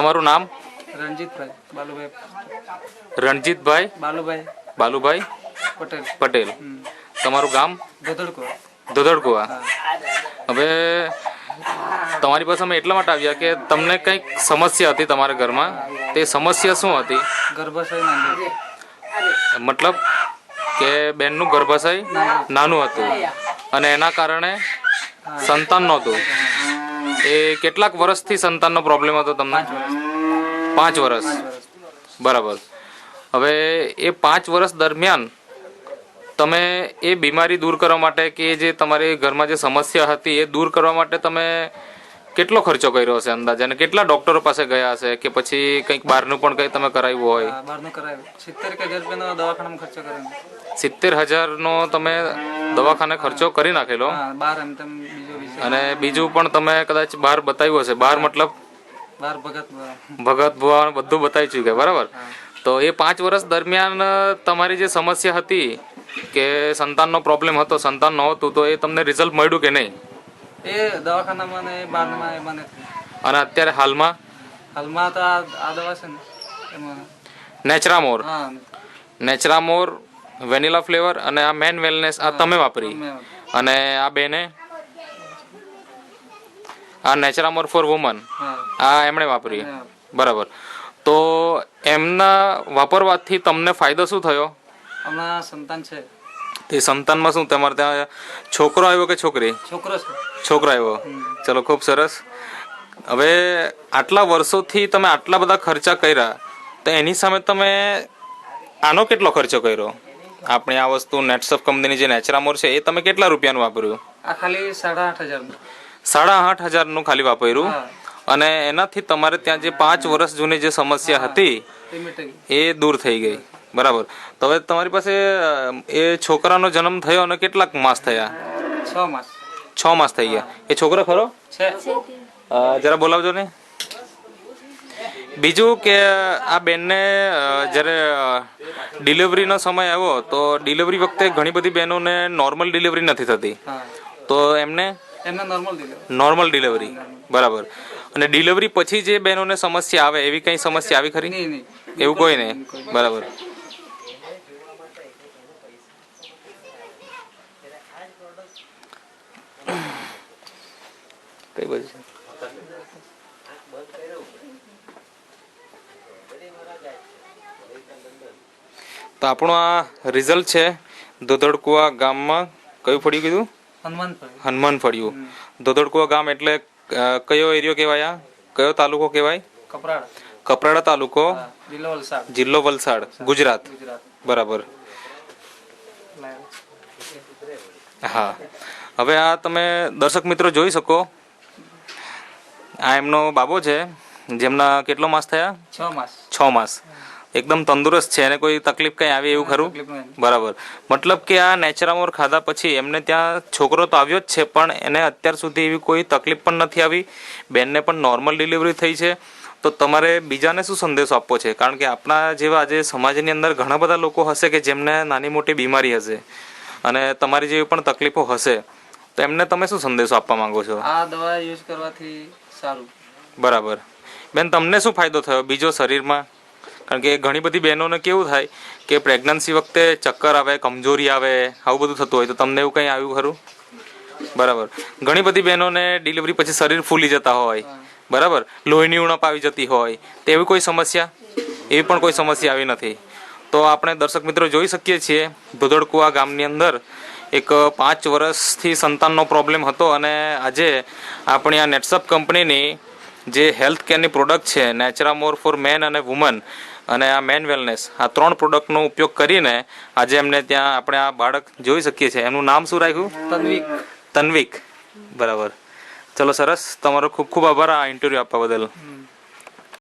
તમારું નામ? રણજીતભાઈ બાલુભાઈ. રણજીતભાઈ બાલુભાઈ પટેલ. તમારું ગામ? ધોધડકુવા. હવે તમારી પાસે અમે એટલા માટે આવ્યા કે તમને કંઈક સમસ્યા હતી તમારા ઘરમાં. તે સમસ્યા શું હતી? ગર્ભાશય મતલબ કે બેનનું ગર્ભાશય નાનું હતું અને એના કારણે સંતાન નહોતું. એ કેટલાક વર્ષથી સંતાનનો પ્રોબ્લેમ હતો તમને? 5 વર્ષ. બરાબર. હવે એ 5 વર્ષ દરમિયાન તમે એ બીમારી દૂર કરવા માટે કે જે તમારી ઘરમાં જે સમસ્યા હતી એ દૂર કરવા માટે તમે કેટલો ખર્ચો કર્યો હશે અંદાજે, અને કેટલા ડોક્ટરો પાસે ગયા હશે કે પછી કંઈક બહારનું પણ કંઈ તમે કરાવ્યું હોય? 70,000 રૂપિયાનો દવાખાનામાં ખર્ચો કર્યો. 70,000નો તમે દવાખાને ખર્ચો કરી નાખેલો. અને બીજું પણ તમે કદાચ બહાર બતાવ્યું હશે. બહાર મતલબ ભગત ભુવા બધું બતાવી ચૂક્યા. બરાબર. તો એ 5 વર્ષ દરમિયાન તમારી જે સમસ્યા હતી કે સંતાનનો પ્રોબ્લેમ હતો, સંતાન નહોતું, તો એ તમને રિઝલ્ટ મળ્યું કે નહીં? એ દવાખાનામાં ને બહારમાં એમાં નથી. અને અત્યારે હાલમાં તો આ દવા છે ને એમાં નેચરામોર વેનીલા ફ્લેવર અને આ મેન વેલનેસ આ તમે વાપરી, અને આ બેને આ નેચરામોર ફોર વુમન આ એમણે વાપરી. બરાબર. તો એમના વાપરવાથી તમને ફાયદો શું થયો? હમણાં સંતાન છે. તે સંતાનમાં શું તમારે ત્યાં છોકરો આવ્યો કે છોકરી? છોકરો આવ્યો. ચલો, ખૂબ સરસ. હવે આટલા વર્ષોથી તમે આટલા બધા ખર્ચા કર્યા, તો એની સામે તમે આનો કેટલો ખર્ચો કર્યો? આપણે આ વસ્તુ નેટસફ કંપનીની જે નેચરામોર છે એ તમે કેટલા રૂપિયાનું વાપર્યું? આ ખાલી 8,500. 8,500નું ખાલી વાપર્યું. અને એનાથી તમારે ત્યાં જે 5 વર્ષ જૂની જે સમસ્યા હતી એ દૂર થઈ ગઈ. બરાબર. તો હવે તમારી પાસે એ છોકરાનો જન્મ થયો અને કેટલાક માસ થયા? 6 માસ થઈ ગયા. એ છોકરો ખરો? જરા બોલાવજો ને. બીજું કે આ બેનને જ્યારે ડિલિવરીનો સમય આવ્યો તો ડિલિવરી વખતે ઘણી બધી બહેનોને નોર્મલ ડિલિવરી નથી થતી, તો એમને નોર્મલ ડિલિવરી. બરાબર. અને ડિલિવરી પછી જે બહેનોને સમસ્યા આવે એવી કઈ સમસ્યા આવી ખરી? એવું કોઈ નહીં. બરાબર. કઈ બાજુ છે? તો આપણું આ રિઝલ્ટ છે ધોધડકુવા ગામમાં. કયું ફળ્યું કીધું? હનુમાન ફળ્યું. ધોધડકુવા ગામ એટલે કયો એરિયો કહેવાય? કયો તાલુકો કહેવાય? કપરાડા તાલુકો, જિલ્લો વલસાડ, ગુજરાત. બરાબર. હા. હવે આ તમે દર્શક મિત્રો જોઈ શકો, આ એમનો બાબો છે જેમના કેટલો માસ થયા? 6 માસ. એકદમ તંદુરસ્ત છે. એને કોઈ તકલીફ કઈ આવી એવું ખરું? બરાબર. મતલબ કે આ નેચરામોર ખાધા પછી એમને ત્યાં છોકરો તો આવ્યો જ છે, પણ એને અત્યાર સુધી એવી કોઈ તકલીફ પણ નથી આવી. બેનને પણ નોર્મલ ડિલિવરી થઈ છે. તો તમારે બીજાને શું સંદેશો આપવો છે? કારણ કે આપણા જેવા આજે સમાજની અંદર ઘણા બધા લોકો હશે કે જેમને નાની મોટી બીમારી હશે અને તમારી જેવી પણ તકલીફો હશે, તો એમને તમે શું સંદેશો આપવા માંગો છો? આ દવા યુઝ કરવાથી સારું. બરાબર. બેન, તમને શું ફાયદો થયો બીજો શરીરમાં? કારણ કે ઘણી બધી બહેનોને કેવું થાય કે પ્રેગ્નન્સી વખતે ચક્કર આવે, કમજોરી આવે, આવું બધું થતું હોય, તો તમને એવું કંઈ આવ્યું ખરું? બરાબર. ઘણી બધી બહેનોને ડિલિવરી પછી શરીર ફૂલી જતા હોય, બરાબર, લોહીની ઉણપ આવી જતી હોય, તો એવી કોઈ સમસ્યા? એવી પણ કોઈ સમસ્યા આવી નથી. તો આપણે દર્શક મિત્રો જોઈ શકીએ છીએ ધોધડકુવા ગામની અંદર એક 5 વર્ષથી સંતાનનો પ્રોબ્લેમ હતો, અને આજે આપણી આ નેટસફ કંપનીની જે હેલ્થ કેરની પ્રોડક્ટ છે નેચરામોર ફોર મેન અને વુમન અને આ મેન વેલનેસ, આ 3 પ્રોડક્ટનો ઉપયોગ કરીને આજે એમને ત્યાં આપણે આ બાળક જોઈ શકીએ છીએ. એનું નામ શું રાખ્યું? તન્વિક. બરાબર. ચલો, સરસ. તમારો ખૂબ ખૂબ આભાર આ ઇન્ટરવ્યૂ આપવા બદલ.